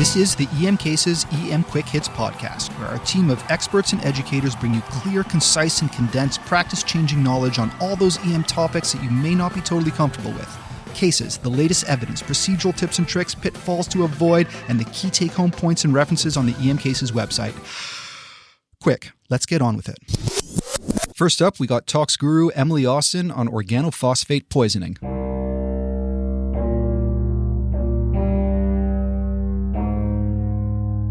This is the EM Cases EM Quick Hits podcast, where our team of experts and educators bring you clear, concise, and condensed practice-changing knowledge on all those EM topics that you may not be totally comfortable with. Cases, the latest evidence, procedural tips and tricks, pitfalls to avoid, and the key take-home points and references on the EM Cases website. Quick, let's get on with it. First up, we got Tox Guru Emily Austin on organophosphate poisoning.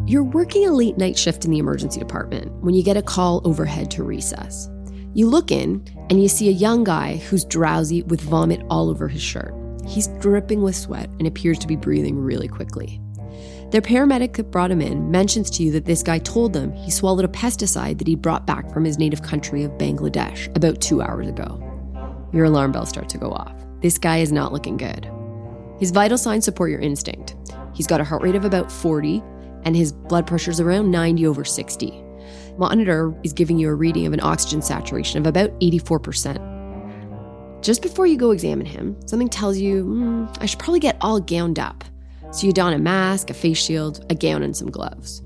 You're working a late night shift in the emergency department when you get a call overhead to recess. You look in and you see a young guy who's drowsy with vomit all over his shirt. He's dripping with sweat and appears to be breathing really quickly. Their paramedic that brought him in mentions to you that this guy told them he swallowed a pesticide that he'd brought back from his native country of Bangladesh about 2 hours ago. Your alarm bells start to go off. This guy is not looking good. His vital signs support your instinct. He's got a heart rate of about 40 and his blood pressure's around 90/60. Monitor is giving you a reading of an oxygen saturation of about 84%. Just before you go examine him, something tells you, I should probably get all gowned up. So you don a mask, a face shield, a gown, and some gloves.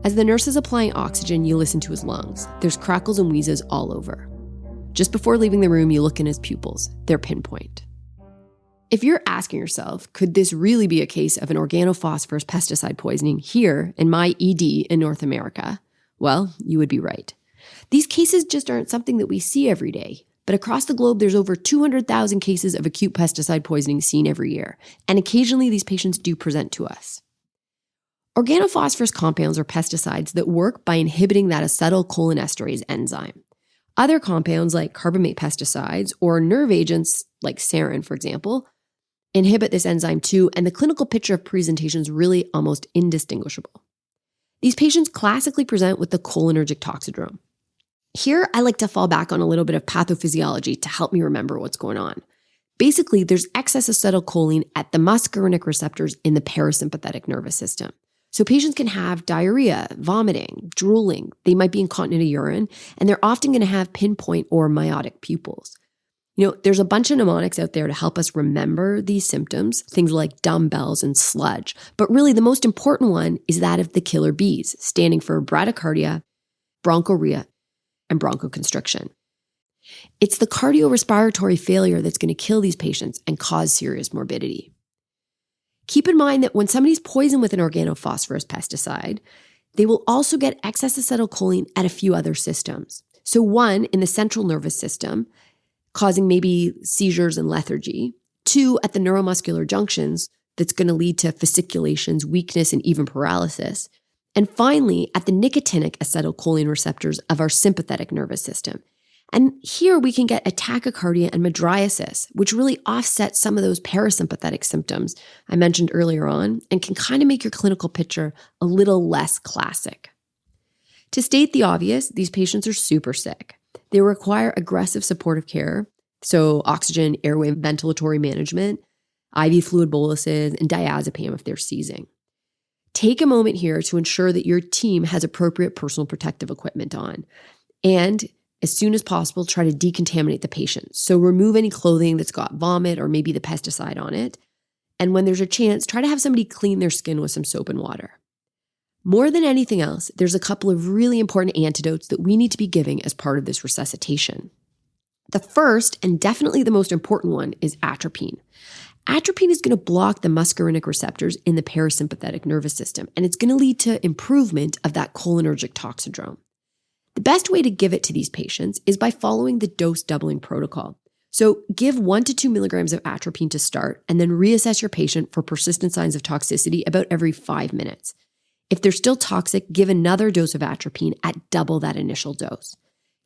As the nurse is applying oxygen, you listen to his lungs. There's crackles and wheezes all over. Just before leaving the room, you look in his pupils. They're pinpoint. If you're asking yourself, could this really be a case of an organophosphorus pesticide poisoning here in my ED in North America? Well, you would be right. These cases just aren't something that we see every day. But across the globe, there's over 200,000 cases of acute pesticide poisoning seen every year. And occasionally these patients do present to us. Organophosphorus compounds are pesticides that work by inhibiting that acetylcholinesterase enzyme. Other compounds like carbamate pesticides or nerve agents like sarin, for example, inhibit this enzyme too, and the clinical picture of presentation is really almost indistinguishable. These patients classically present with the cholinergic toxidrome. Here, I like to fall back on a little bit of pathophysiology to help me remember what's going on. Basically, there's excess acetylcholine at the muscarinic receptors in the parasympathetic nervous system. So patients can have diarrhea, vomiting, drooling, they might be incontinent of urine, and they're often going to have pinpoint or miotic pupils. There's a bunch of mnemonics out there to help us remember these symptoms, things like dumbbells and sludge. But really, the most important one is that of the killer bees, standing for bradycardia, bronchorrhea, and bronchoconstriction. It's the cardiorespiratory failure that's going to kill these patients and cause serious morbidity. Keep in mind that when somebody's poisoned with an organophosphorus pesticide, they will also get excess acetylcholine at a few other systems. So one, in the central nervous system, causing maybe seizures and lethargy. Two, at the neuromuscular junctions, that's going to lead to fasciculations, weakness, and even paralysis. And finally, at the nicotinic acetylcholine receptors of our sympathetic nervous system. And here we can get a tachycardia and mydriasis, which really offset some of those parasympathetic symptoms I mentioned earlier on and can kind of make your clinical picture a little less classic. To state the obvious, these patients are super sick. They require aggressive supportive care, so oxygen, airway, ventilatory management, IV fluid boluses, and diazepam if they're seizing. Take a moment here to ensure that your team has appropriate personal protective equipment on. And as soon as possible, try to decontaminate the patient. So remove any clothing that's got vomit or maybe the pesticide on it. And when there's a chance, try to have somebody clean their skin with some soap and water. More than anything else, there's a couple of really important antidotes that we need to be giving as part of this resuscitation. The first, and definitely the most important one, is atropine. Atropine is going to block the muscarinic receptors in the parasympathetic nervous system, and it's going to lead to improvement of that cholinergic toxidrome. The best way to give it to these patients is by following the dose doubling protocol. So give 1 to 2 milligrams of atropine to start, and then reassess your patient for persistent signs of toxicity about every 5 minutes. If they're still toxic, give another dose of atropine at double that initial dose.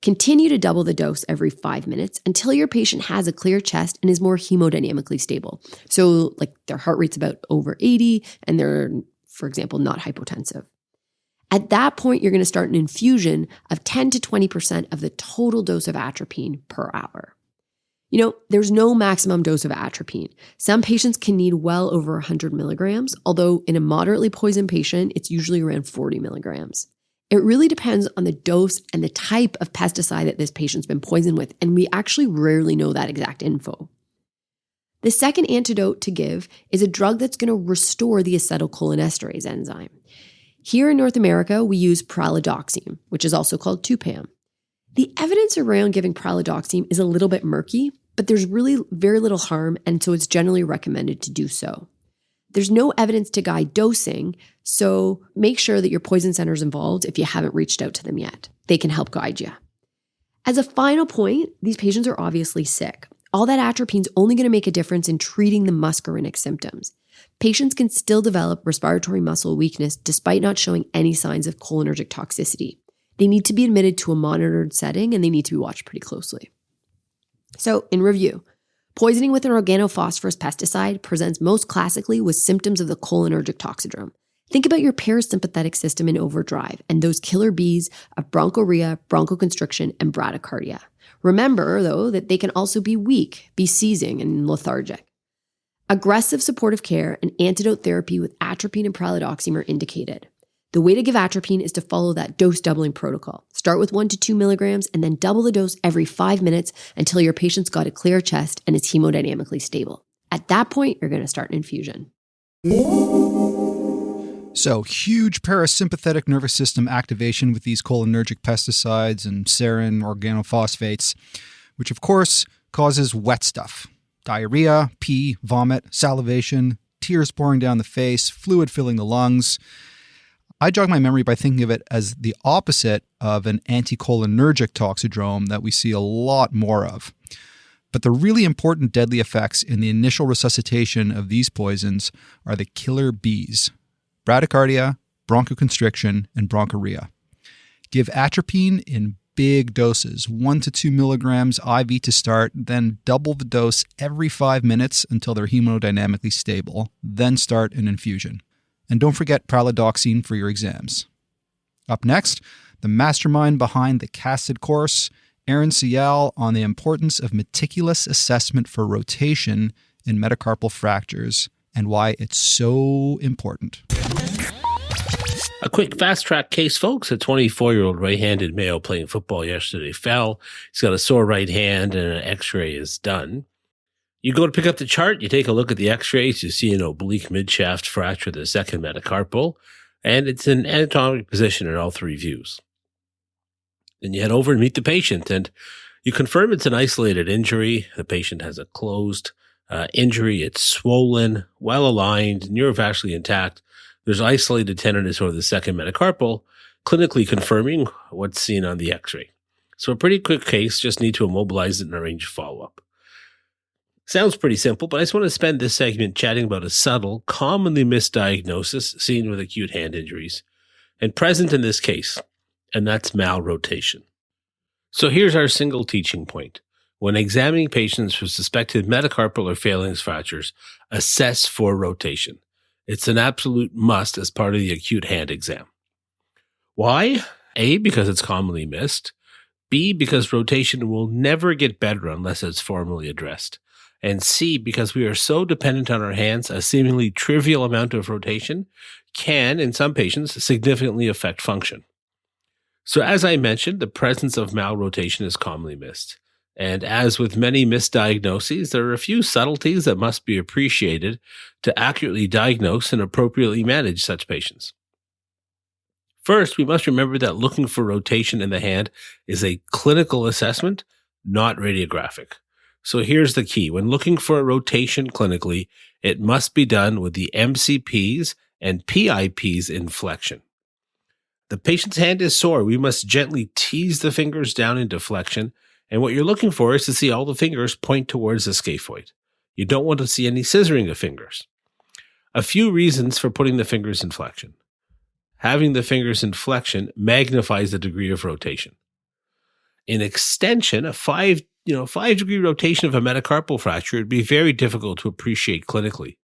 Continue to double the dose every 5 minutes until your patient has a clear chest and is more hemodynamically stable. So like their heart rate's about over 80 and they're, for example, not hypotensive. At that point, you're going to start an infusion of 10 to 20% of the total dose of atropine per hour. There's no maximum dose of atropine. Some patients can need well over 100 milligrams, although in a moderately poisoned patient, it's usually around 40 milligrams. It really depends on the dose and the type of pesticide that this patient's been poisoned with, and we actually rarely know that exact info. The second antidote to give is a drug that's going to restore the acetylcholinesterase enzyme. Here in North America, we use pralidoxime, which is also called Tupam. The evidence around giving pralidoxime is a little bit murky, but there's really very little harm, and so it's generally recommended to do so. There's no evidence to guide dosing, so make sure that your poison center is involved if you haven't reached out to them yet. They can help guide you. As a final point, these patients are obviously sick. All that atropine is only going to make a difference in treating the muscarinic symptoms. Patients can still develop respiratory muscle weakness despite not showing any signs of cholinergic toxicity. They need to be admitted to a monitored setting and they need to be watched pretty closely. So, in review, poisoning with an organophosphorus pesticide presents most classically with symptoms of the cholinergic toxidrome. Think about your parasympathetic system in overdrive and those killer bees of bronchorrhea, bronchoconstriction, and bradycardia. Remember, though, that they can also be weak, be seizing, and lethargic. Aggressive supportive care and antidote therapy with atropine and pralidoxime are indicated. The way to give atropine is to follow that dose doubling protocol. Start with 1 to 2 milligrams and then double the dose every 5 minutes until your patient's got a clear chest and is hemodynamically stable. At that point, you're going to start an infusion. So, huge parasympathetic nervous system activation with these cholinergic pesticides and sarin organophosphates, which of course causes wet stuff. Diarrhea, pee, vomit, salivation, tears pouring down the face, fluid filling the lungs. I jog my memory by thinking of it as the opposite of an anticholinergic toxidrome that we see a lot more of. But the really important deadly effects in the initial resuscitation of these poisons are the killer bees: bradycardia, bronchoconstriction, and bronchorrhea. Give atropine in big doses, 1 to 2 milligrams IV to start, then double the dose every 5 minutes until they're hemodynamically stable, then start an infusion. And don't forget pralidoxime for your exams. Up next, the mastermind behind the CASTED course, Arun Sayal, on the importance of meticulous assessment for rotation in metacarpal fractures and why it's so important. A quick fast-track case, folks. A 24-year-old right-handed male playing football yesterday fell. He's got a sore right hand and an x-ray is done. You go to pick up the chart, you take a look at the x-rays, you see an oblique midshaft fracture of the second metacarpal, and it's in anatomic position in all 3 views. Then you head over and meet the patient, and you confirm it's an isolated injury. The patient has a closed injury. It's swollen, well-aligned, neurovascularly intact. There's isolated tenderness over the second metacarpal, clinically confirming what's seen on the x-ray. So a pretty quick case, just need to immobilize it and arrange follow-up. Sounds pretty simple, but I just want to spend this segment chatting about a subtle, commonly misdiagnosis seen with acute hand injuries and present in this case, and that's malrotation. So here's our single teaching point. When examining patients with suspected metacarpal or phalanx fractures, assess for rotation. It's an absolute must as part of the acute hand exam. Why? A, because it's commonly missed. B, because rotation will never get better unless it's formally addressed. And C, because we are so dependent on our hands, a seemingly trivial amount of rotation can, in some patients, significantly affect function. So as I mentioned, the presence of malrotation is commonly missed. And as with many misdiagnoses, there are a few subtleties that must be appreciated to accurately diagnose and appropriately manage such patients. First, we must remember that looking for rotation in the hand is a clinical assessment, not radiographic. So here's the key. When looking for a rotation clinically, it must be done with the MCPs and PIPs in flexion. The patient's hand is sore. We must gently tease the fingers down into flexion. And what you're looking for is to see all the fingers point towards the scaphoid. You don't want to see any scissoring of fingers. A few reasons for putting the fingers in flexion. Having the fingers in flexion magnifies the degree of rotation. In extension, a 5-degree rotation of a metacarpal fracture would be very difficult to appreciate clinically.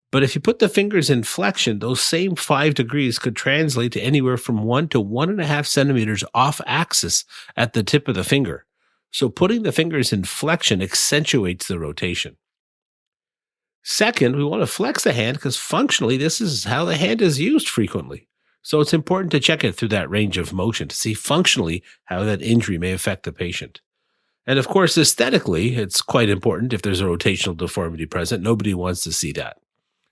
But if you put the fingers in flexion, those same 5 degrees could translate to anywhere from 1 to 1.5 centimeters off axis at the tip of the finger. So putting the fingers in flexion accentuates the rotation. Second, we want to flex the hand because functionally this is how the hand is used frequently. So it's important to check it through that range of motion to see functionally how that injury may affect the patient. And of course, aesthetically, it's quite important if there's a rotational deformity present. Nobody wants to see that.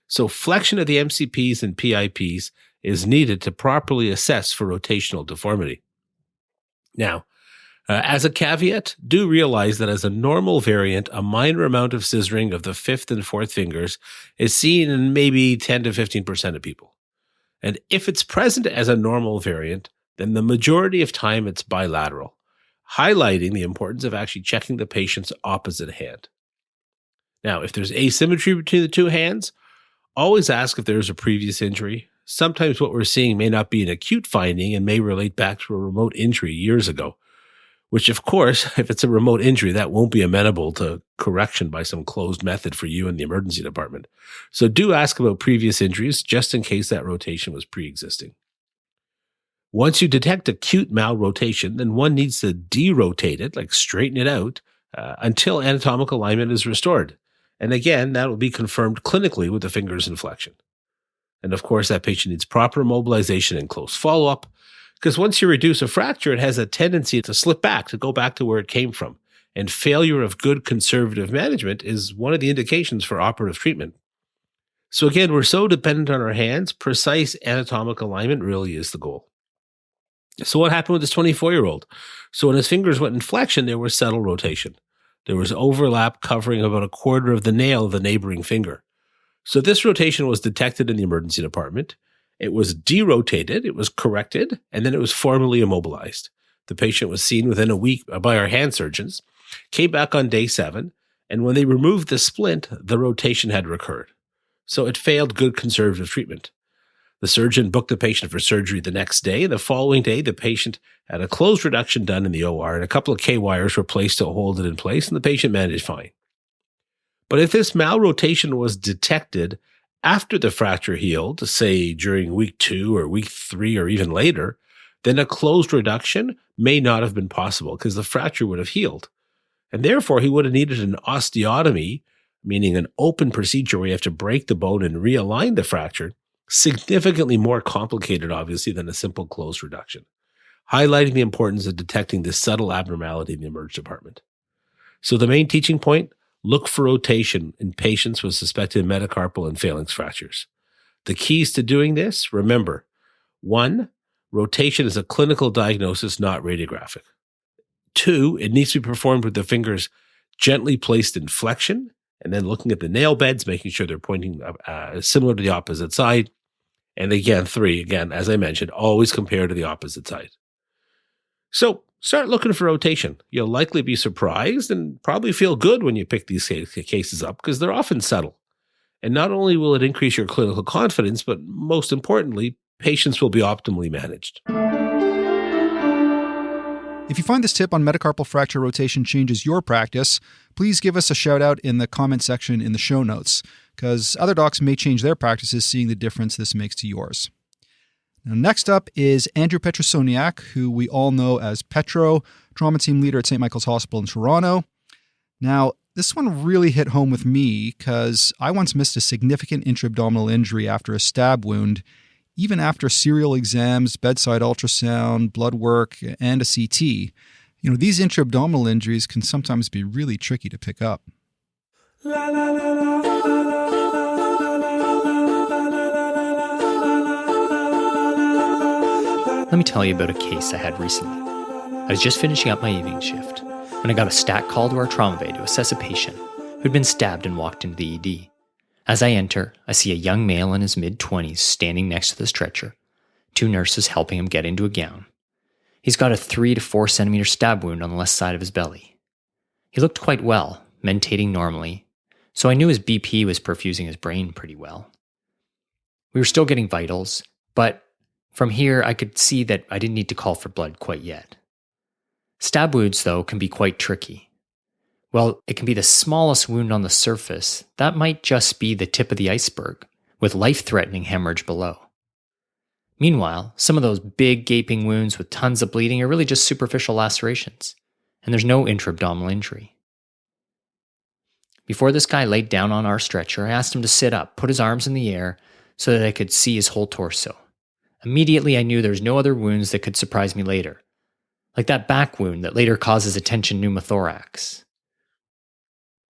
So flexion of the MCPs and PIPs is needed to properly assess for rotational deformity. Now, as a caveat, do realize that as a normal variant, a minor amount of scissoring of the fifth and fourth fingers is seen in maybe 10 to 15% of people. And if it's present as a normal variant, then the majority of time it's bilateral, highlighting the importance of actually checking the patient's opposite hand. Now, if there's asymmetry between the two hands, always ask if there's a previous injury. Sometimes what we're seeing may not be an acute finding and may relate back to a remote injury years ago, which of course, if it's a remote injury, that won't be amenable to correction by some closed method for you in the emergency department. So do ask about previous injuries just in case that rotation was pre-existing. Once you detect acute malrotation, then one needs to derotate it, like straighten it out, until anatomical alignment is restored. And again, that will be confirmed clinically with the fingers in flexion. And of course, that patient needs proper mobilization and close follow-up, because once you reduce a fracture, it has a tendency to slip back, to go back to where it came from. And failure of good conservative management is one of the indications for operative treatment. So again, we're so dependent on our hands, precise anatomical alignment really is the goal. So what happened with this 24-year-old? So when his fingers went in flexion, there was subtle rotation. There was overlap covering about a quarter of the nail of the neighboring finger. So this rotation was detected in the emergency department. It was derotated, it was corrected, and then it was formally immobilized. The patient was seen within a week by our hand surgeons, came back on day 7, and when they removed the splint, the rotation had recurred. So it failed good conservative treatment. The surgeon booked the patient for surgery the next day. The following day, the patient had a closed reduction done in the OR, and a couple of K-wires were placed to hold it in place, and the patient managed fine. But if this malrotation was detected after the fracture healed, say during week 2 or week 3 or even later, then a closed reduction may not have been possible because the fracture would have healed. And therefore, he would have needed an osteotomy, meaning an open procedure where you have to break the bone and realign the fracture, significantly more complicated, obviously, than a simple closed reduction, highlighting the importance of detecting this subtle abnormality in the emergency department. So the main teaching point, look for rotation in patients with suspected metacarpal and phalanx fractures. The keys to doing this, remember, 1, rotation is a clinical diagnosis, not radiographic. 2, it needs to be performed with the fingers gently placed in flexion, and then looking at the nail beds, making sure they're pointing similar to the opposite side. And again, 3, as I mentioned, always compare to the opposite side. So start looking for rotation. You'll likely be surprised and probably feel good when you pick these cases up because they're often subtle. And not only will it increase your clinical confidence, but most importantly, patients will be optimally managed. If you find this tip on metacarpal fracture rotation changes your practice, please give us a shout out in the comment section in the show notes, because other docs may change their practices seeing the difference this makes to yours. Now, next up is Andrew Petrosoniak, who we all know as Petro, trauma team leader at St. Michael's Hospital in Toronto. Now, this one really hit home with me because I once missed a significant intra-abdominal injury after a stab wound, even after serial exams, bedside ultrasound, blood work, and a CT. You know, these intra-abdominal injuries can sometimes be really tricky to pick up. Let me tell you about a case I had recently. I was just finishing up my evening shift when I got a stat call to our trauma bay to assess a patient who'd been stabbed and walked into the ED. As I enter, I see a young male in his mid-20s standing next to the stretcher, 2 nurses helping him get into a gown. He's got a 3 to 4 centimeter stab wound on the left side of his belly. He looked quite well, mentating normally, so I knew his BP was perfusing his brain pretty well. We were still getting vitals, but from here I could see that I didn't need to call for blood quite yet. Stab wounds, though, can be quite tricky. Well, it can be the smallest wound on the surface. That might just be the tip of the iceberg, with life-threatening hemorrhage below. Meanwhile, some of those big gaping wounds with tons of bleeding are really just superficial lacerations, and there's no intra-abdominal injury. Before this guy laid down on our stretcher, I asked him to sit up, put his arms in the air so that I could see his whole torso. Immediately, I knew there was no other wounds that could surprise me later. like that back wound that later causes a tension pneumothorax.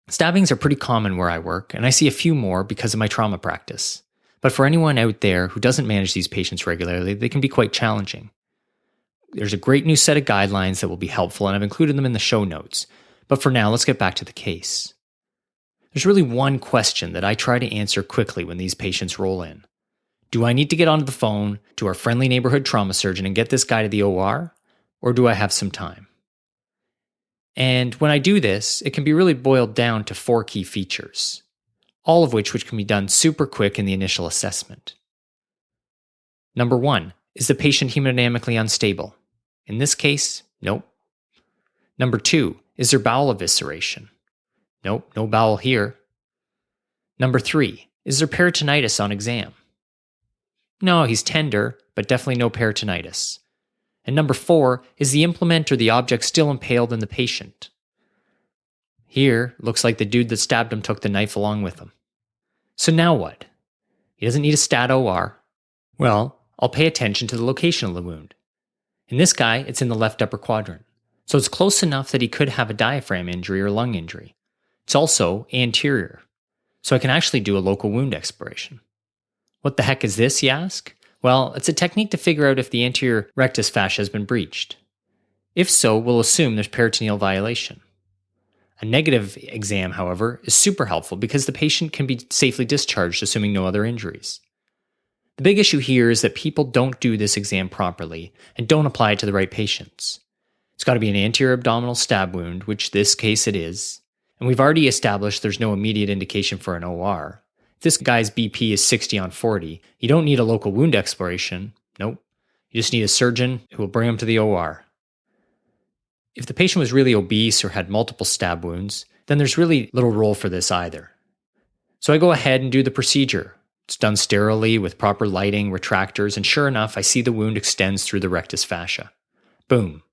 Stabbings are pretty common where I work, and I see a few more because of my trauma practice. But for anyone out there who doesn't manage these patients regularly, they can be quite challenging. There's a great new set of guidelines that will be helpful, and I've included them in the show notes. But for now, let's get back to the case. There's really one question that I try to answer quickly when these patients roll in. Do I need to get onto the phone to our friendly neighborhood trauma surgeon and get this guy to the OR, or do I have some time? And when I do this, it can be really boiled down to 4 key features, all of which can be done super quick in the initial assessment. Number 1, is the patient hemodynamically unstable? In this case, nope. Number 2, is there bowel evisceration? Nope, no bowel here. Number 3, is there peritonitis on exam? No, he's tender, but definitely no peritonitis. And number 4, is the implement or the object still impaled in the patient? Here, looks like the dude that stabbed him took the knife along with him. So now what? He doesn't need a stat OR. Well, I'll pay attention to the location of the wound. In this guy, it's in the left upper quadrant. So it's close enough that he could have a diaphragm injury or lung injury. It's also anterior. So I can actually do a local wound exploration. What the heck is this, you ask? Well, it's a technique to figure out if the anterior rectus fascia has been breached. If so, we'll assume there's peritoneal violation. A negative exam, however, is super helpful because the patient can be safely discharged assuming no other injuries. The big issue here is that people don't do this exam properly and don't apply it to the right patients. It's got to be an anterior abdominal stab wound, which this case it is, and we've already established there's no immediate indication for an OR. If this guy's BP is 60/40, you don't need a local wound exploration. Nope. You just need a surgeon who will bring him to the OR. If the patient was really obese or had multiple stab wounds, then there's really little role for this either. So I go ahead and do the procedure. It's done sterilely with proper lighting, retractors, and sure enough, I see the wound extends through the rectus fascia. Boom.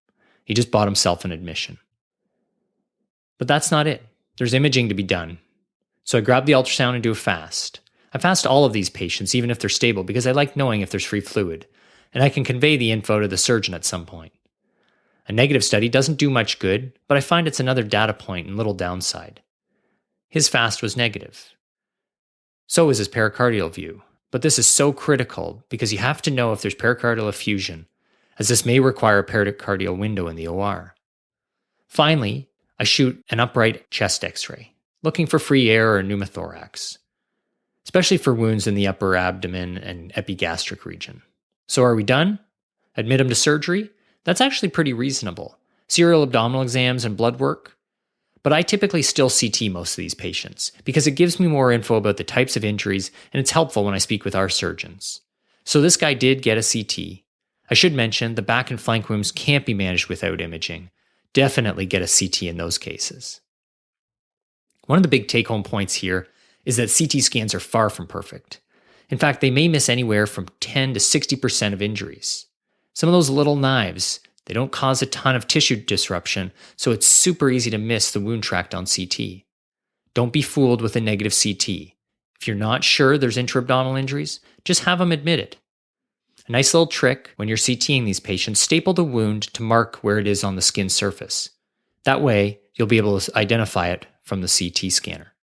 He just bought himself an admission. But that's not it. There's imaging to be done. So I grab the ultrasound and do a fast. I fast all of these patients, even if they're stable, because I like knowing if there's free fluid, and I can convey the info to the surgeon at some point. A negative study doesn't do much good, but I find it's another data point and little downside. His fast was negative. So is his pericardial view, but this is so critical because you have to know if there's pericardial effusion, as this may require a pericardial window in the OR. Finally, I shoot an upright chest x-ray, looking for free air or pneumothorax, especially for wounds in the upper abdomen and epigastric region. So are we done? Admit him to surgery? That's actually pretty reasonable. Serial abdominal exams and blood work. But I typically still CT most of these patients because it gives me more info about the types of injuries and it's helpful when I speak with our surgeons. So this guy did get a CT. I should mention the back and flank wounds can't be managed without imaging. Definitely get a CT in those cases. One of the big take-home points here is that CT scans are far from perfect. In fact, they may miss anywhere from 10 to 60% of injuries. Some of those little knives, they don't cause a ton of tissue disruption, so it's super easy to miss the wound tract on CT. Don't be fooled with a negative CT. If you're not sure there's intra-abdominal injuries, just have them admitted. A nice little trick when you're CTing these patients, staple the wound to mark where it is on the skin surface. That way, you'll be able to identify it from the CT scanner.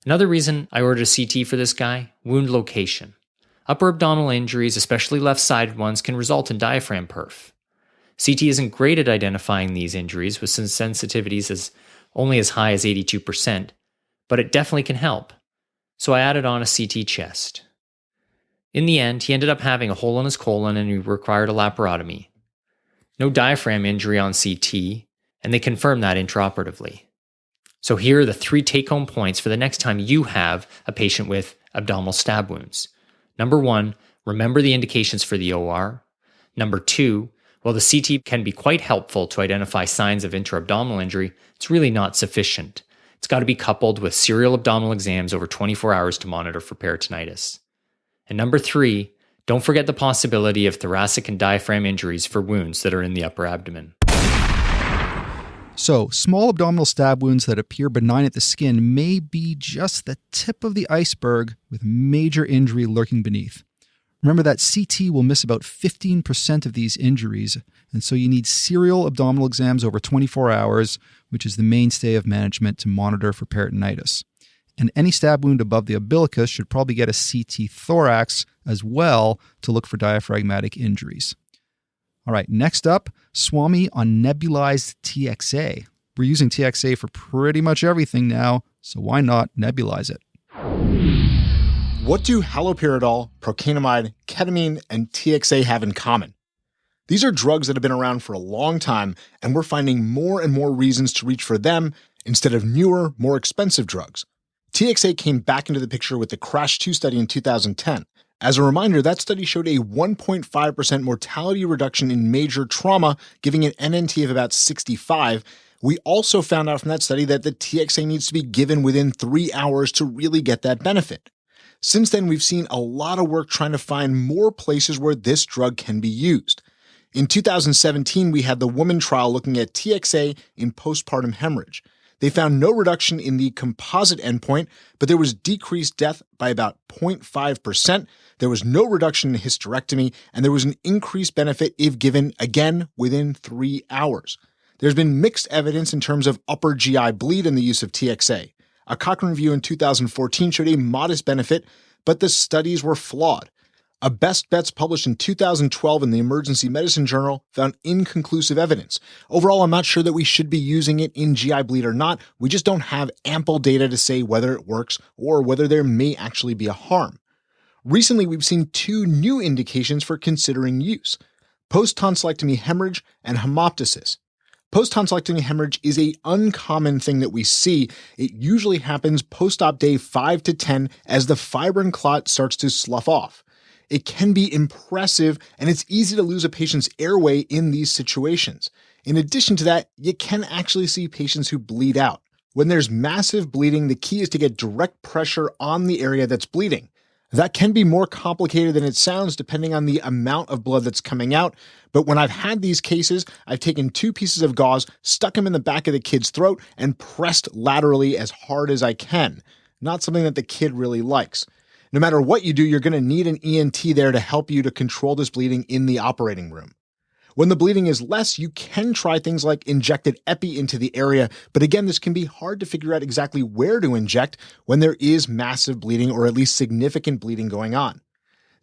Another reason I ordered a CT for this guy, wound location. Upper abdominal injuries, especially left-sided ones, can result in diaphragm perf. CT isn't great at identifying these injuries with sensitivities only as high as 82%, but it definitely can help. So I added on a CT chest. In the end, he ended up having a hole in his colon and he required a laparotomy. No diaphragm injury on CT, and they confirmed that intraoperatively. So here are the 3 take-home points for the next time you have a patient with abdominal stab wounds. Number 1, remember the indications for the OR. Number 2, while the CT can be quite helpful to identify signs of intra-abdominal injury, it's really not sufficient. It's got to be coupled with serial abdominal exams over 24 hours to monitor for peritonitis. And number 3, don't forget the possibility of thoracic and diaphragm injuries for wounds that are in the upper abdomen. So, small abdominal stab wounds that appear benign at the skin may be just the tip of the iceberg with major injury lurking beneath. Remember that CT will miss about 15% of these injuries, and so you need serial abdominal exams over 24 hours, which is the mainstay of management to monitor for peritonitis. And any stab wound above the umbilicus should probably get a CT thorax as well to look for diaphragmatic injuries. All right, next up, Swami on nebulized TXA. We're using TXA for pretty much everything now, so why not nebulize it? What do haloperidol, procainamide, ketamine, and TXA have in common? These are drugs that have been around for a long time, and we're finding more and more reasons to reach for them instead of newer, more expensive drugs. TXA came back into the picture with the CRASH 2 study in 2010. As a reminder, that study showed a 1.5% mortality reduction in major trauma, giving an NNT of about 65. We also found out from that study that the TXA needs to be given within 3 hours to really get that benefit. Since then, we've seen a lot of work trying to find more places where this drug can be used. In 2017, we had the woman trial looking at TXA in postpartum hemorrhage. They found no reduction in the composite endpoint, but there was decreased death by about 0.5%. There was no reduction in hysterectomy, and there was an increased benefit if given, again, within 3 hours. There's been mixed evidence in terms of upper GI bleed in the use of TXA. A Cochrane review in 2014 showed a modest benefit, but the studies were flawed. A Best Bets published in 2012 in the Emergency Medicine Journal found inconclusive evidence. Overall, I'm not sure that we should be using it in GI bleed or not. We just don't have ample data to say whether it works or whether there may actually be a harm. Recently, we've seen 2 new indications for considering use: post-tonsillectomy hemorrhage and hemoptysis. Post-tonsillectomy hemorrhage is an uncommon thing that we see. It usually happens post-op day 5 to 10 as the fibrin clot starts to slough off. It can be impressive, and it's easy to lose a patient's airway in these situations. In addition to that, you can actually see patients who bleed out. When there's massive bleeding, the key is to get direct pressure on the area that's bleeding. That can be more complicated than it sounds depending on the amount of blood that's coming out, but when I've had these cases, I've taken 2 pieces of gauze, stuck them in the back of the kid's throat, and pressed laterally as hard as I can. Not something that the kid really likes. No matter what you do, you're going to need an ENT there to help you to control this bleeding in the operating room. When the bleeding is less, you can try things like injected epi into the area, but again, this can be hard to figure out exactly where to inject when there is massive bleeding or at least significant bleeding going on.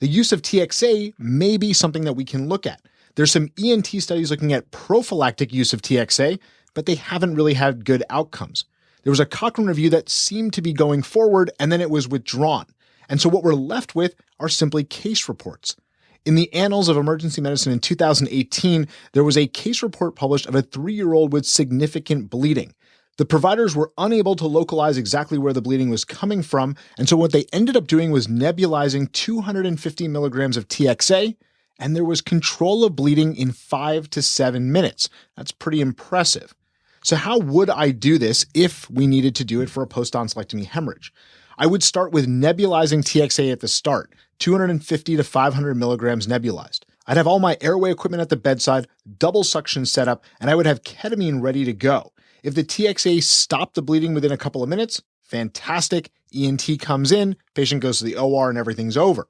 The use of TXA may be something that we can look at. There's some ENT studies looking at prophylactic use of TXA, but they haven't really had good outcomes. There was a Cochrane review that seemed to be going forward, and then it was withdrawn. And so what we're left with are simply case reports. In the Annals of Emergency Medicine in 2018, there was a case report published of a 3-year-old with significant bleeding. The providers were unable to localize exactly where the bleeding was coming from, and so what they ended up doing was nebulizing 250 milligrams of TXA, and there was control of bleeding in 5 to 7 minutes. That's pretty impressive. So how would I do this if we needed to do it for a post-tonsillectomy hemorrhage? I would start with nebulizing TXA at the start, 250 to 500 milligrams nebulized. I'd have all my airway equipment at the bedside, double suction set up, and I would have ketamine ready to go. If the TXA stopped the bleeding within a couple of minutes, fantastic. ENT comes in, patient goes to the OR, and everything's over.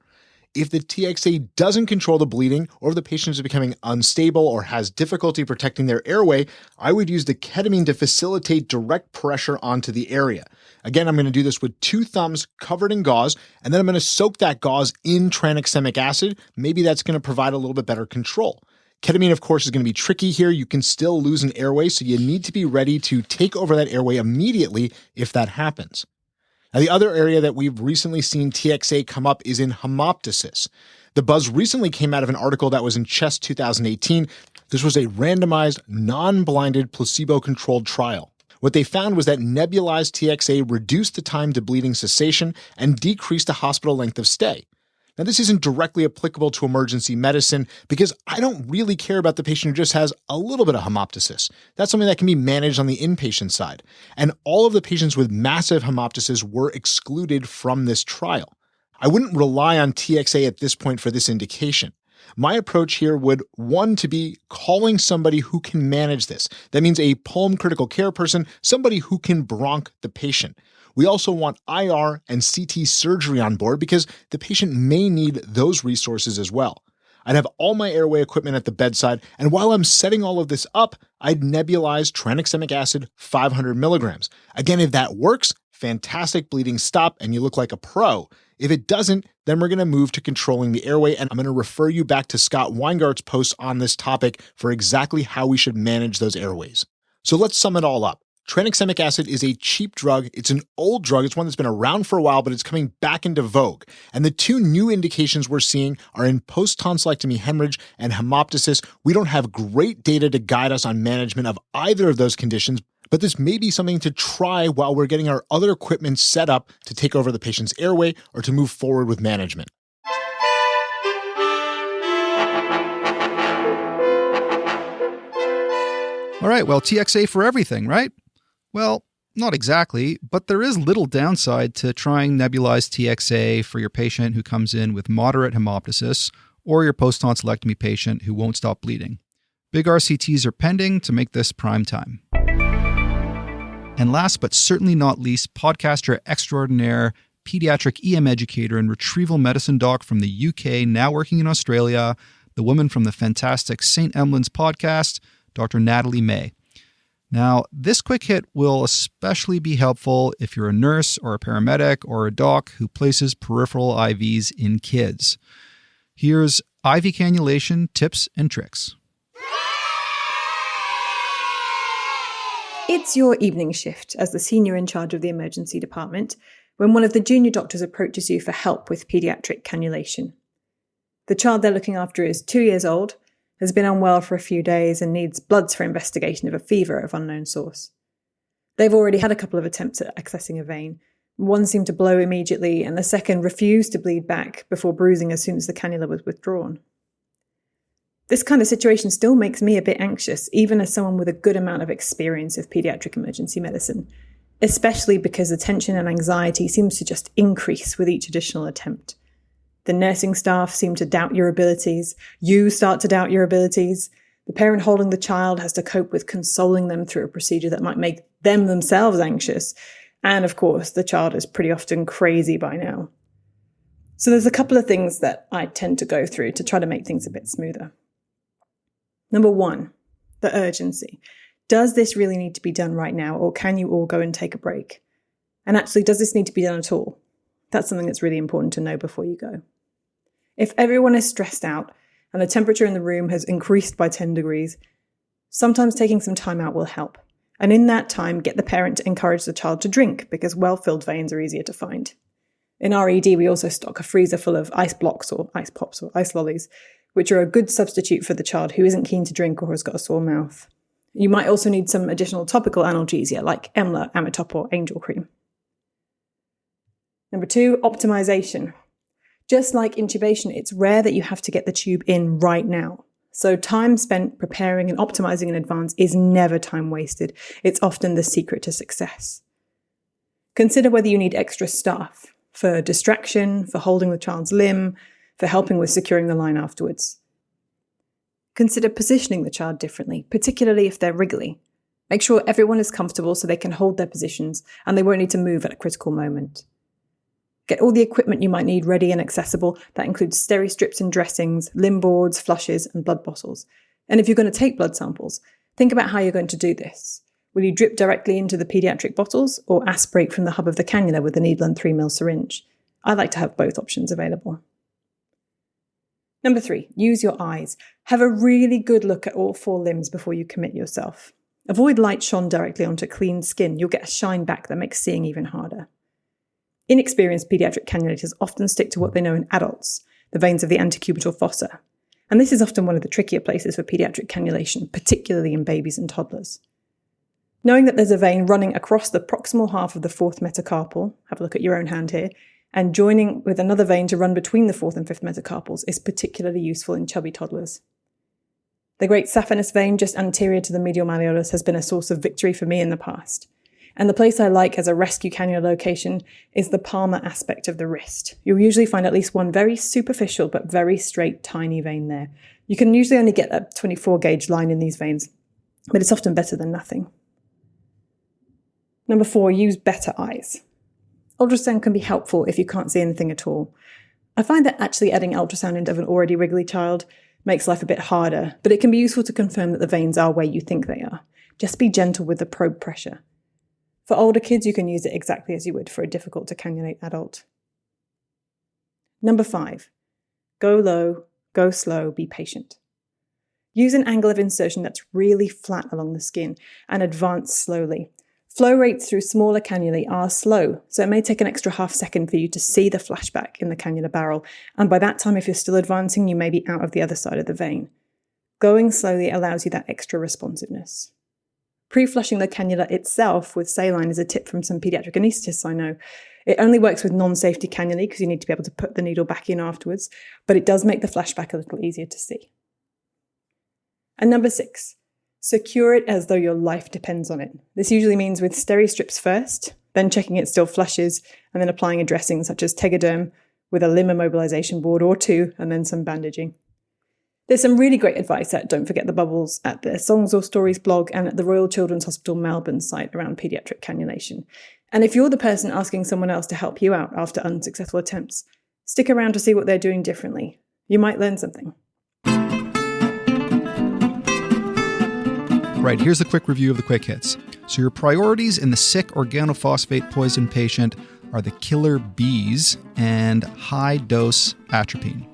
If the TXA doesn't control the bleeding, or if the patient is becoming unstable or has difficulty protecting their airway, I would use the ketamine to facilitate direct pressure onto the area. Again, I'm going to do this with 2 thumbs covered in gauze, and then I'm going to soak that gauze in tranexamic acid. Maybe that's going to provide a little bit better control. Ketamine, of course, is going to be tricky here. You can still lose an airway, so you need to be ready to take over that airway immediately if that happens. Now, the other area that we've recently seen TXA come up is in hemoptysis. The buzz recently came out of an article that was in Chest 2018. This was a randomized, non-blinded, placebo-controlled trial. What they found was that nebulized TXA reduced the time to bleeding cessation and decreased the hospital length of stay. Now, this isn't directly applicable to emergency medicine because I don't really care about the patient who just has a little bit of hemoptysis. That's something that can be managed on the inpatient side. And all of the patients with massive hemoptysis were excluded from this trial. I wouldn't rely on TXA at this point for this indication. My approach here would, 1, to be calling somebody who can manage this. That means a pulm critical care person, somebody who can bronch the patient. We also want IR and CT surgery on board because the patient may need those resources as well. I'd have all my airway equipment at the bedside, and while I'm setting all of this up, I'd nebulize tranexamic acid 500 milligrams. Again, if that works, fantastic, bleeding stop, and you look like a pro. If it doesn't, then we're going to move to controlling the airway, and I'm going to refer you back to Scott Weingart's post on this topic for exactly how we should manage those airways. So let's sum it all up. Tranexamic acid is a cheap drug. It's an old drug. It's one that's been around for a while, but it's coming back into vogue. And the two new indications we're seeing are in post-tonsillectomy hemorrhage and hemoptysis. We don't have great data to guide us on management of either of those conditions, but this may be something to try while we're getting our other equipment set up to take over the patient's airway or to move forward with management. All right, well, TXA for everything, right? Well, not exactly, but there is little downside to trying nebulized TXA for your patient who comes in with moderate hemoptysis or your post-tonsillectomy patient who won't stop bleeding. Big RCTs are pending to make this prime time. And last but certainly not least, podcaster extraordinaire, pediatric EM educator and retrieval medicine doc from the UK, now working in Australia, the woman from the fantastic St. Emlyn's podcast, Dr. Natalie May. Now, this quick hit will especially be helpful if you're a nurse or a paramedic or a doc who places peripheral IVs in kids. Here's IV cannulation tips and tricks. It's your evening shift as the senior in charge of the emergency department when one of the junior doctors approaches you for help with pediatric cannulation. The child they're looking after is 2 years old, has been unwell for a few days and needs bloods for investigation of a fever of unknown source. They've already had a couple of attempts at accessing a vein. One seemed to blow immediately and the second refused to bleed back before bruising as soon as the cannula was withdrawn. This kind of situation still makes me a bit anxious, even as someone with a good amount of experience of pediatric emergency medicine, especially because the tension and anxiety seems to just increase with each additional attempt. The nursing staff seem to doubt your abilities. You start to doubt your abilities. The parent holding the child has to cope with consoling them through a procedure that might make them themselves anxious. And of course, the child is pretty often crazy by now. So there's a couple of things that I tend to go through to try to make things a bit smoother. Number one, the urgency. Does this really need to be done right now, or can you all go and take a break? And actually, does this need to be done at all? That's something that's really important to know before you go. If everyone is stressed out and the temperature in the room has increased by 10 degrees, sometimes taking some time out will help. And in that time, get the parent to encourage the child to drink because well-filled veins are easier to find. In our ED, we also stock a freezer full of ice blocks or ice pops or ice lollies, which are a good substitute for the child who isn't keen to drink or has got a sore mouth. You might also need some additional topical analgesia like Emla, Amitop or Angel Cream. Number two, optimization. Just like intubation, it's rare that you have to get the tube in right now. So time spent preparing and optimizing in advance is never time wasted. It's often the secret to success. Consider whether you need extra staff for distraction, for holding the child's limb, for helping with securing the line afterwards. Consider positioning the child differently, particularly if they're wriggly. Make sure everyone is comfortable so they can hold their positions and they won't need to move at a critical moment. Get all the equipment you might need ready and accessible. That includes steri-strips and dressings, limb boards, flushes, and blood bottles. And if you're going to take blood samples, think about how you're going to do this. Will you drip directly into the pediatric bottles or aspirate from the hub of the cannula with a needle and 3mm syringe? I like to have both options available. Number three, use your eyes. Have a really good look at all 4 limbs before you commit yourself. Avoid light shone directly onto clean skin. You'll get a shine back that makes seeing even harder. Inexperienced pediatric cannulators often stick to what they know in adults, the veins of the antecubital fossa. And this is often one of the trickier places for pediatric cannulation, particularly in babies and toddlers. Knowing that there's a vein running across the proximal half of the 4th metacarpal, have a look at your own hand here, and joining with another vein to run between the 4th and 5th metacarpals is particularly useful in chubby toddlers. The great saphenous vein just anterior to the medial malleolus has been a source of victory for me in the past. And the place I like as a rescue cannula location is the palmar aspect of the wrist. You'll usually find at least one very superficial but very straight tiny vein there. You can usually only get a 24 gauge line in these veins, but it's often better than nothing. Number 4, use better eyes. Ultrasound can be helpful if you can't see anything at all. I find that actually adding ultrasound into an already wriggly child makes life a bit harder, but it can be useful to confirm that the veins are where you think they are. Just be gentle with the probe pressure. For older kids, you can use it exactly as you would for a difficult to cannulate adult. Number 5, go low, go slow, be patient. Use an angle of insertion that's really flat along the skin and advance slowly. Flow rates through smaller cannulae are slow, so it may take an extra half second for you to see the flashback in the cannula barrel, and by that time, if you're still advancing, you may be out of the other side of the vein. Going slowly allows you that extra responsiveness. Pre-flushing the cannula itself with saline is a tip from some pediatric anaesthetists I know. It only works with non-safety cannulae because you need to be able to put the needle back in afterwards, but it does make the flashback a little easier to see. And number 6, secure it as though your life depends on it. This usually means with steri strips first, then checking it still flushes, and then applying a dressing such as Tegaderm with a limb immobilization board or 2, and then some bandaging. There's some really great advice at Don't Forget the Bubbles at the Songs or Stories blog and at the Royal Children's Hospital Melbourne site around paediatric cannulation. And if you're the person asking someone else to help you out after unsuccessful attempts, stick around to see what they're doing differently. You might learn something. Right, here's a quick review of the quick hits. So your priorities in the sick organophosphate poison patient are the killer bees and high-dose atropine.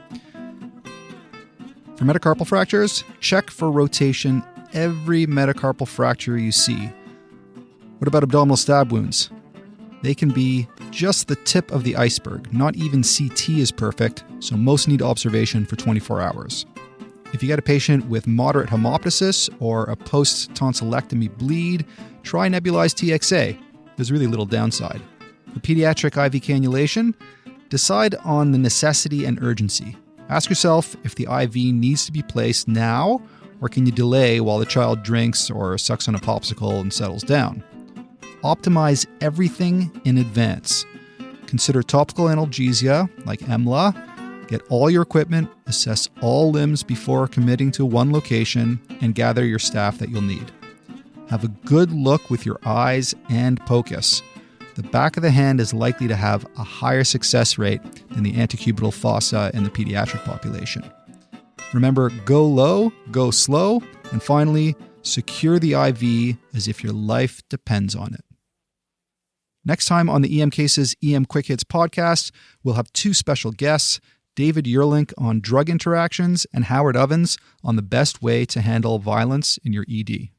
For metacarpal fractures, check for rotation every metacarpal fracture you see. What about abdominal stab wounds? They can be just the tip of the iceberg. Not even CT is perfect, so most need observation for 24 hours. If you get a patient with moderate hemoptysis or a post-tonsillectomy bleed, try nebulized TXA. There's really little downside. For pediatric IV cannulation, decide on the necessity and urgency. Ask yourself if the IV needs to be placed now, or can you delay while the child drinks or sucks on a popsicle and settles down. Optimize everything in advance. Consider topical analgesia like EMLA. Get all your equipment, assess all limbs before committing to one location, and gather your staff that you'll need. Have a good look with your eyes and POCUS. The back of the hand is likely to have a higher success rate than the antecubital fossa in the pediatric population. Remember, go low, go slow, and finally, secure the IV as if your life depends on it. Next time on the EM Cases EM Quick Hits podcast, we'll have 2 special guests, David Yerlink on drug interactions and Howard Ovens on the best way to handle violence in your ED.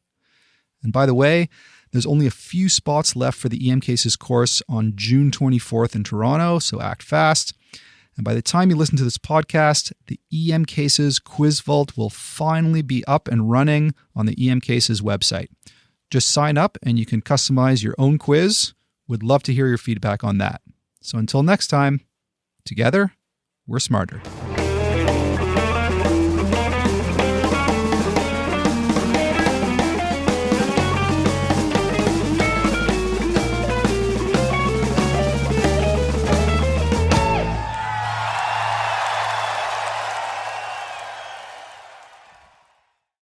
And by the way, there's only a few spots left for the EM Cases course on June 24th in Toronto, so act fast. And by the time you listen to this podcast, the EM Cases Quiz Vault will finally be up and running on the EM Cases website. Just sign up and you can customize your own quiz. Would love to hear your feedback on that. So until next time, together, we're smarter.